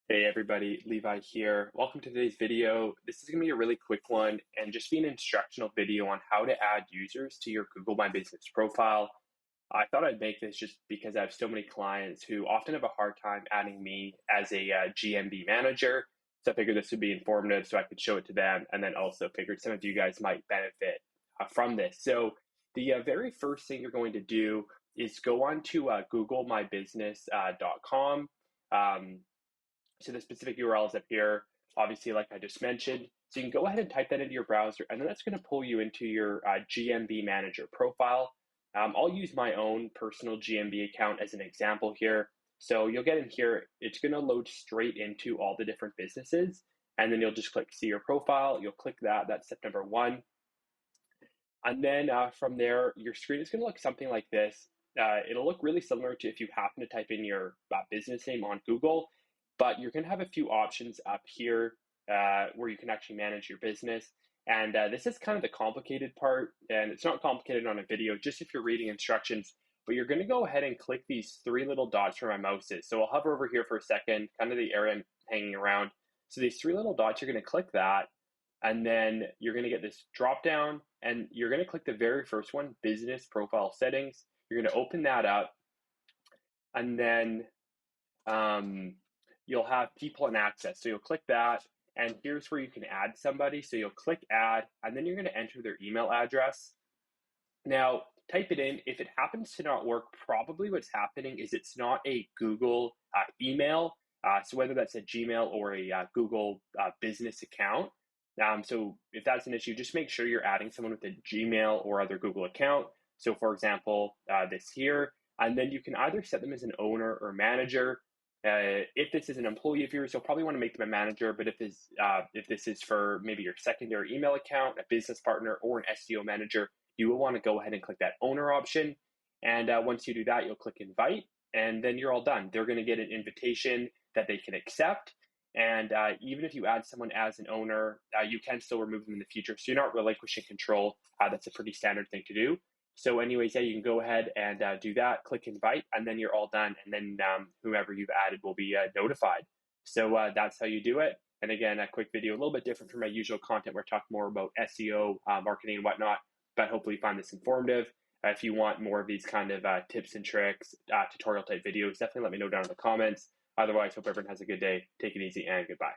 Hey everybody, Levi here. Welcome to today's video. This is going to be a really quick one and just be an instructional video on how to add users to your Google My Business profile. I thought I'd make this just because I have so many clients who often have a hard time adding me as a GMB manager. So I figured this would be informative so I could show it to them, and then also figured some of you guys might benefit from this. So the very first thing you're going to do is go on to googlemybusiness.com. So the specific URL is up here, obviously, like I just mentioned. So you can go ahead and type that into your browser, and then that's going to pull you into your GMB manager profile. I'll use my own personal GMB account as an example here. So you'll get in here, it's going to load straight into all the different businesses, and then you'll just click see your profile. You'll click that, that's step number one. And then from there, your screen is going to look something like this. It'll look really similar to if you happen to type in your business name on Google, but you're going to have a few options up here where you can actually manage your business. And this is kind of the complicated part, and it's not complicated on a video, just if you're reading instructions. But you're going to go ahead and click these three little dots where my mouse is. So I'll hover over here for a second, kind of the area I'm hanging around. So these three little dots, you're going to click that, and then you're going to get this drop down, and you're going to click the very first one, business profile settings. You're going to open that up, and then you'll have people and access. So you'll click that, and here's where you can add somebody. So you'll click add, and then you're going to enter their email address. Now, type it in. If it happens to not work, probably what's happening is it's not a Google email. So whether that's a Gmail or a Google business account. So if that's an issue, just make sure you're adding someone with a Gmail or other Google account. So for example, this here, and then you can either set them as an owner or manager. If this is an employee of yours, you'll probably want to make them a manager. But if this is for maybe your secondary email account, a business partner, or an SEO manager, you will want to go ahead and click that owner option. And once you do that, you'll click invite, and then you're all done. They're going to get an invitation that they can accept. And even if you add someone as an owner, you can still remove them in the future. So you're not relinquishing control. That's a pretty standard thing to do. So anyways, yeah, you can go ahead and do that, click invite, and then you're all done. And then whomever you've added will be notified. So that's how you do it. And again, a quick video, a little bit different from my usual content. We're talking more about SEO, marketing, and whatnot, but hopefully you find this informative. If you want more of these kind of tips and tricks, tutorial type videos, definitely let me know down in the comments. Otherwise, hope everyone has a good day. Take it easy and goodbye.